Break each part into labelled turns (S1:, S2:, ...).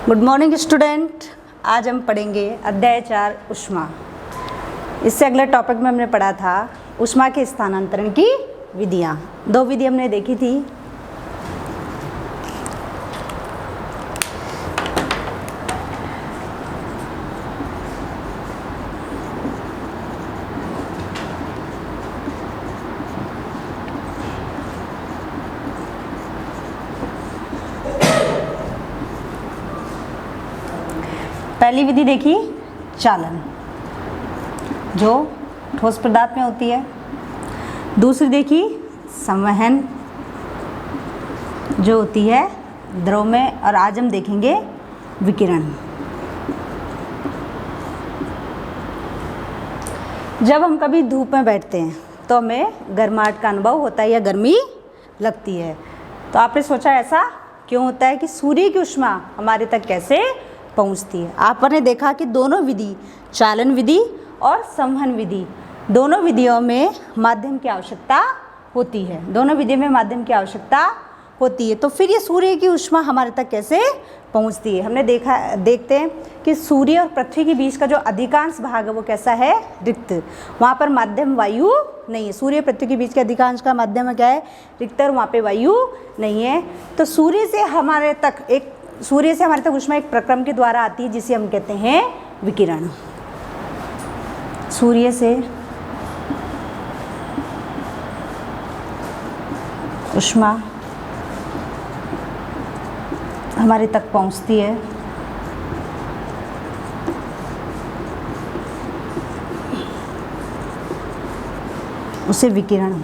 S1: Good morning student. आज हम पढ़ेंगे अध्याय 4 ऊष्मा। इससे अगले टॉपिक में हमने पढ़ा था ऊष्मा के स्थानांतरण की विधियाँ। 2 विधि हमने देखी थी। पहली विधि देखी चालन, जो ठोस पदार्थ में होती है। दूसरी देखी संवहन, जो होती है द्रव में। और आज हम देखेंगे विकिरण। जब हम कभी धूप में बैठते हैं तो हमें गर्माहट का अनुभव होता है या गर्मी लगती है। तो आपने सोचा ऐसा क्यों होता है कि सूर्य की ऊष्मा हमारे तक कैसे पहुंचती है। आपने देखा कि दोनों विधि, चालन विधि और संवहन विधि, दोनों विधियों में माध्यम की आवश्यकता होती है। दोनों विधियों में माध्यम की आवश्यकता होती है। तो फिर ये सूर्य की ऊष्मा हमारे तक कैसे पहुंचती है। हमने देखते हैं कि सूर्य और पृथ्वी के बीच का जो अधिकांश भाग है वो कैसा है, रिक्त। वहाँ पर माध्यम वायु नहीं है। सूर्य पृथ्वी के बीच के अधिकांश का माध्यम क्या है, रिक्त, और वहाँ पे वायु नहीं है। तो सूर्य से हमारे तक ऊष्मा एक प्रक्रम के द्वारा आती है, जिसे हम कहते हैं विकिरण। सूर्य से ऊष्मा हमारे तक पहुंचती है उसे विकिरण।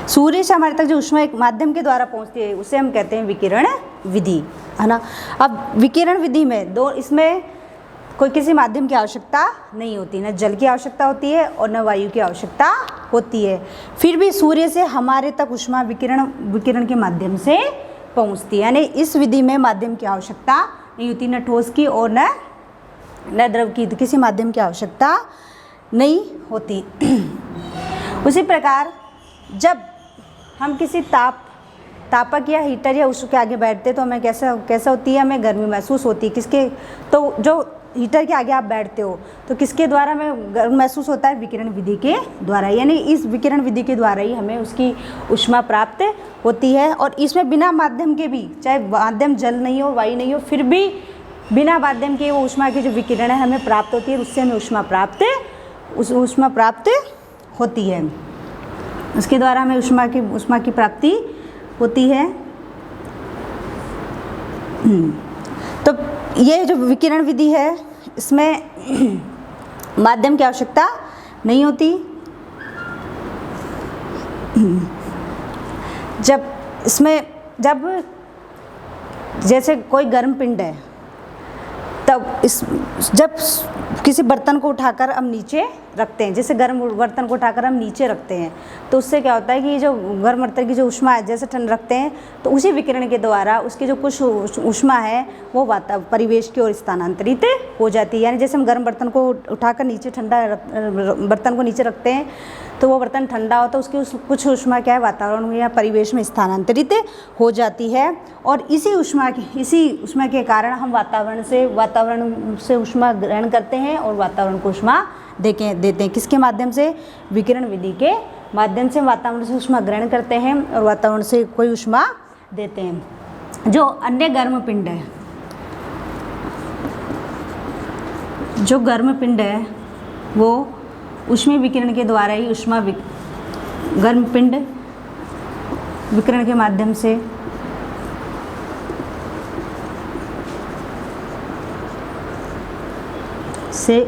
S1: सूर्य से हमारे तक जो ऊष्मा एक माध्यम के द्वारा पहुंचती है उसे हम कहते हैं विकिरण विधि, है ना। अब विकिरण विधि में इसमें कोई किसी माध्यम की आवश्यकता नहीं होती, न जल की आवश्यकता होती है और न वायु की आवश्यकता होती है। फिर भी सूर्य से हमारे तक ऊष्मा विकिरण के माध्यम से पहुंचती है। यानी इस विधि में माध्यम की आवश्यकता नहीं होती, न ठोस की और न द्रव की। तो किसी माध्यम की आवश्यकता नहीं होती। उसी प्रकार जब हम किसी तापक या हीटर या उसके आगे बैठते तो हमें कैसा होती है, हमें गर्मी महसूस होती है। किसके, तो जो हीटर के आगे आप बैठते हो तो किसके द्वारा हमें गर्म महसूस होता है, विकिरण विधि के द्वारा। यानी इस विकिरण विधि के द्वारा ही हमें उसकी ऊष्मा प्राप्त होती है। और इसमें बिना माध्यम के भी, चाहे माध्यम जल नहीं हो, वायु नहीं हो, फिर भी बिना माध्यम के वो ऊष्मा की जो विकिरण है हमें प्राप्त होती है। उससे हमें ऊष्मा प्राप्त होती है। उसके द्वारा हमें ऊष्मा की प्राप्ति होती है। तो ये जो विकिरण विधि है इसमें माध्यम की आवश्यकता नहीं होती। जब जैसे कोई गर्म पिंड है, तब जब किसी बर्तन को उठाकर हम नीचे रखते हैं, जैसे गर्म बर्तन को उठाकर हम नीचे रखते हैं, तो उससे क्या होता है कि जो गर्म बर्तन की जो ऊष्मा है, जैसे ठंड रखते हैं तो उसी विकिरण के द्वारा उसकी जो कुछ ऊष्मा है वो परिवेश की ओर स्थानांतरित हो जाती है। यानी जैसे हम गर्म बर्तन को उठाकर नीचे, ठंडा बर्तन को नीचे रखते हैं तो वो बर्तन ठंडा होता है, उसकी कुछ ऊष्मा क्या है, वातावरण या परिवेश में स्थानांतरित हो जाती है। और इसी ऊष्मा के कारण हम वातावरण से ऊष्मा ग्रहण करते हैं और वातावरण को ऊष्मा देते हैं। किसके माध्यम से, विकिरण विधि के माध्यम से वातावरण से ऊष्मा ग्रहण करते हैं और वातावरण से कोई ऊष्मा देते हैं। जो अन्य गर्म पिंड है, वो ऊष्मीय विकिरण के द्वारा ही गर्म पिंड विकिरण के माध्यम से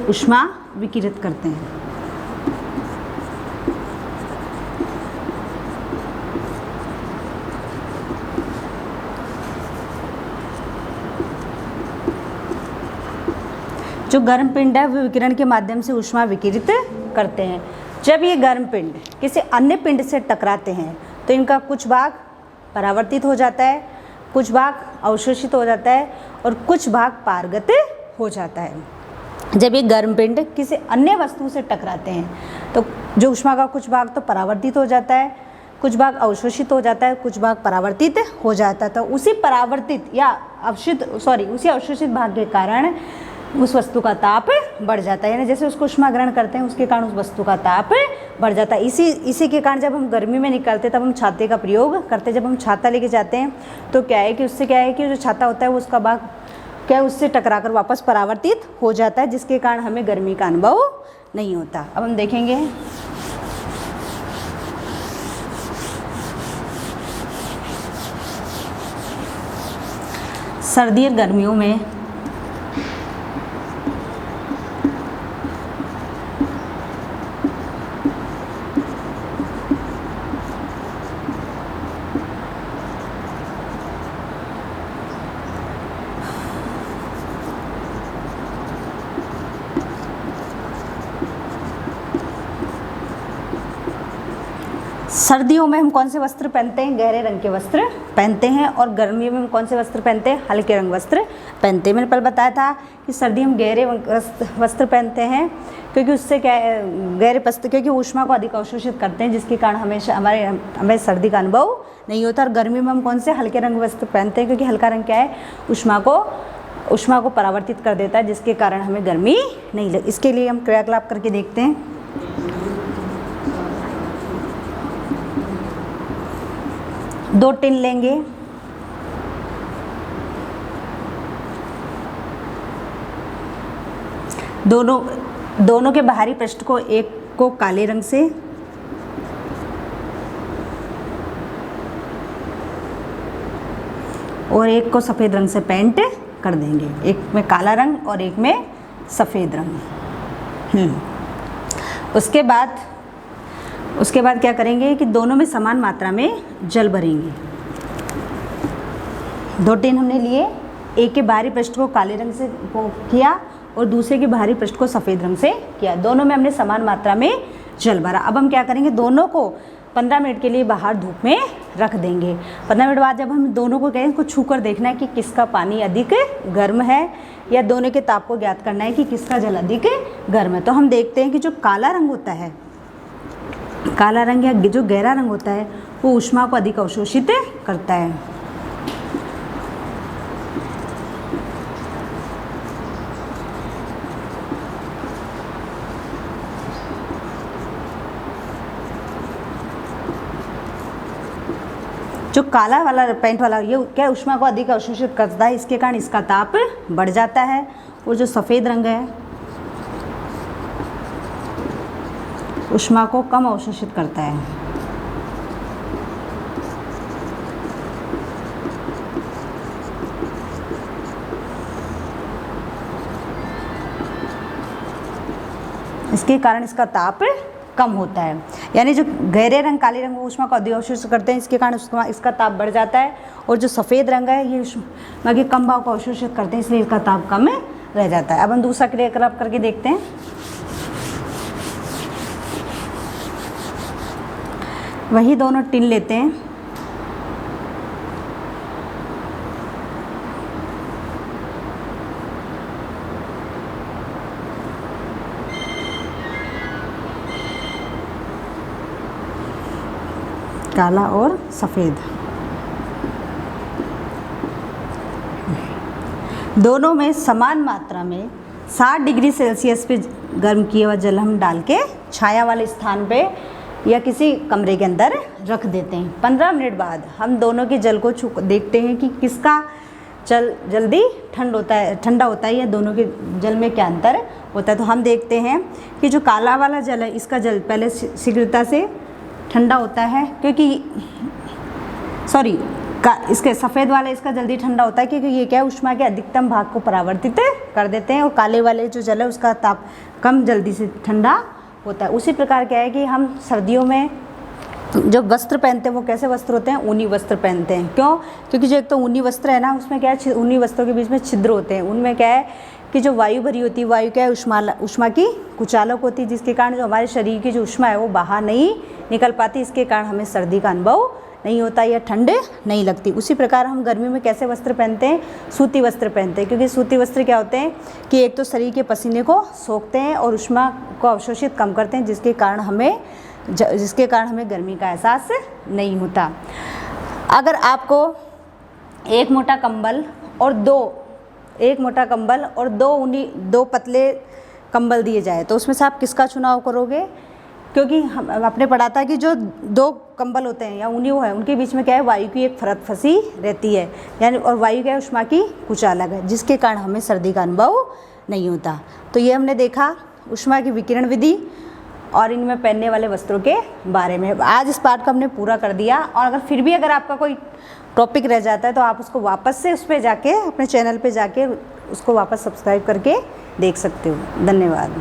S1: ऊष्मा विकिरित करते हैं। जो गर्म पिंड है वो विकिरण के माध्यम से ऊष्मा विकिरित करते हैं। जब ये गर्म पिंड किसी अन्य पिंड से टकराते हैं तो इनका कुछ भाग परावर्तित हो जाता है, कुछ भाग अवशोषित हो जाता है और कुछ भाग पारगत हो जाता है। जब ये गर्म पिंड किसी अन्य वस्तु से टकराते हैं तो जो ऊष्मा का कुछ भाग तो परावर्तित हो जाता है, कुछ भाग अवशोषित हो जाता है, कुछ भाग परावर्तित हो जाता है। तो उसी परावर्तित या उसी अवशोषित भाग के कारण उस वस्तु का ताप बढ़ जाता है, यानी जैसे उसको ऊष्मा ग्रहण करते हैं उसके कारण उस वस्तु का ताप बढ़ जाता है। इसी के कारण जब हम गर्मी में निकलते तब हम छाते का प्रयोग करते हैं। जब हम छाता लेके जाते हैं तो क्या है कि उससे क्या है कि जो छाता होता है वो उसका भाग क्या उससे टकराकर वापस परावर्तित हो जाता है, जिसके कारण हमें गर्मी का अनुभव नहीं होता। अब हम देखेंगे सर्दी और गर्मियों में सर्दियों में हम कौन से वस्त्र पहनते हैं? गहरे रंग के वस्त्र पहनते हैं। और गर्मियों में हम कौन से वस्त्र पहनते हैं? हल्के रंग वस्त्र पहनते हैं। मैंने पहले बताया था कि सर्दी हम गहरे वस्त्र पहनते हैं क्योंकि उससे क्या है, गहरे वस्त्र क्योंकि ऊष्मा को अधिक अवशोषित करते हैं, जिसके कारण हमें सर्दी का अनुभव नहीं होता। और गर्मी में हम कौन से हल्के रंग वस्त्र पहनते हैं क्योंकि हल्का रंग क्या है, ऊष्मा को परावर्तित कर देता है, जिसके कारण हमें गर्मी नहीं लगती। इसके लिए हम क्रियाकलाप करके देखते हैं। दो टिन लेंगे, दोनों के बाहरी पृष्ठ को एक को काले रंग से और एक को सफ़ेद रंग से पेंट कर देंगे। एक में काला रंग और एक में सफ़ेद रंग। उसके बाद क्या करेंगे कि दोनों में समान मात्रा में जल भरेंगे। दो टिन हमने लिए, एक के बाहरी पृष्ठ को काले रंग से किया और दूसरे के बाहरी पृष्ठ को सफ़ेद रंग से किया। दोनों में हमने समान मात्रा में जल भरा। अब हम क्या करेंगे, दोनों को 15 मिनट के लिए बाहर धूप में रख देंगे। 15 मिनट बाद जब हम दोनों को कहें, छू कर देखना है कि किसका पानी अधिक गर्म है या दोनों के ताप को ज्ञात करना है कि किसका जल अधिक गर्म है। तो हम देखते हैं कि जो काला रंग होता है, काला रंग या जो गहरा रंग होता है वो ऊष्मा को अधिक अवशोषित करता है। जो काला वाला पेंट वाला ये क्या ऊष्मा को अधिक अवशोषित करता है, इसके कारण इसका ताप बढ़ जाता है। और जो सफ़ेद रंग है ऊष्मा को कम अवशोषित करता है। इसके कारण इसका ताप कम होता है। यानी जो गहरे रंग काले रंग ऊष्मा को अधिक अवशोषित करते हैं, इसके कारण इसका ताप बढ़ जाता है। और जो सफ़ेद रंग है ये ऊष्मा के कम भाव को अवशोषित करते हैं, इसलिए इसका ताप कम रह जाता है। अब हम दूसरा क्रियाकलाप करके देखते हैं। वही दोनों टिन लेते हैं, काला और सफ़ेद, दोनों में समान मात्रा में 60 डिग्री सेल्सियस पे गर्म किया हुआ जल हम डाल के छाया वाले स्थान पे या किसी कमरे के अंदर रख देते हैं। 15 मिनट बाद हम दोनों के जल को देखते हैं कि किसका जल जल्दी ठंडा होता है या दोनों के जल में क्या अंतर होता है। तो हम देखते हैं कि जो काला वाला जल है इसका जल पहले शीघ्रता से ठंडा होता है, क्योंकि इसके सफ़ेद वाले इसका जल्दी ठंडा होता है क्योंकि ये क्या है, ऊष्मा के अधिकतम भाग को परावर्तित कर देते हैं। और काले वाले जो जल है उसका ताप कम जल्दी से ठंडा होता है। उसी प्रकार क्या है कि हम सर्दियों में जो वस्त्र पहनते हैं वो कैसे वस्त्र होते हैं, ऊनी वस्त्र पहनते हैं। क्यों? क्योंकि जो एक तो ऊनी वस्त्र है ना, उसमें क्या है, ऊनी वस्त्रों के बीच में छिद्र होते हैं। उनमें क्या है कि जो वायु भरी होती है, वायु क्या है, ऊष्मा की कुचालक होती है, जिसके कारण जो हमारे शरीर की जो ऊष्मा है वो बाहर नहीं निकल पाती। इसके कारण हमें सर्दी का अनुभव नहीं होता या ठंड नहीं लगती। उसी प्रकार हम गर्मी में कैसे वस्त्र पहनते हैं, सूती वस्त्र पहनते हैं, क्योंकि सूती वस्त्र क्या होते हैं कि एक तो शरीर के पसीने को सोखते हैं और ऊष्मा को अवशोषित कम करते हैं, जिसके कारण हमें गर्मी का एहसास नहीं होता। अगर आपको एक मोटा कंबल और दो पतले कंबल दिए जाए तो उसमें से आप किसका चुनाव करोगे? क्योंकि आपने पढ़ा था कि जो दो कंबल होते हैं या ऊनी है, उनके बीच में क्या है, वायु की एक परत फंसी रहती है, यानी और वायु क्या है, ऊष्मा की कुछ अलग है, जिसके कारण हमें सर्दी का अनुभव नहीं होता। तो ये हमने देखा ऊष्मा की विकिरण विधि और इनमें पहनने वाले वस्त्रों के बारे में। आज इस पाठ को हमने पूरा कर दिया, और अगर आपका कोई टॉपिक रह जाता है तो आप उसको वापस से उस पर जाके अपने चैनल पे जाके उसको वापस सब्सक्राइब करके देख सकते हो। धन्यवाद।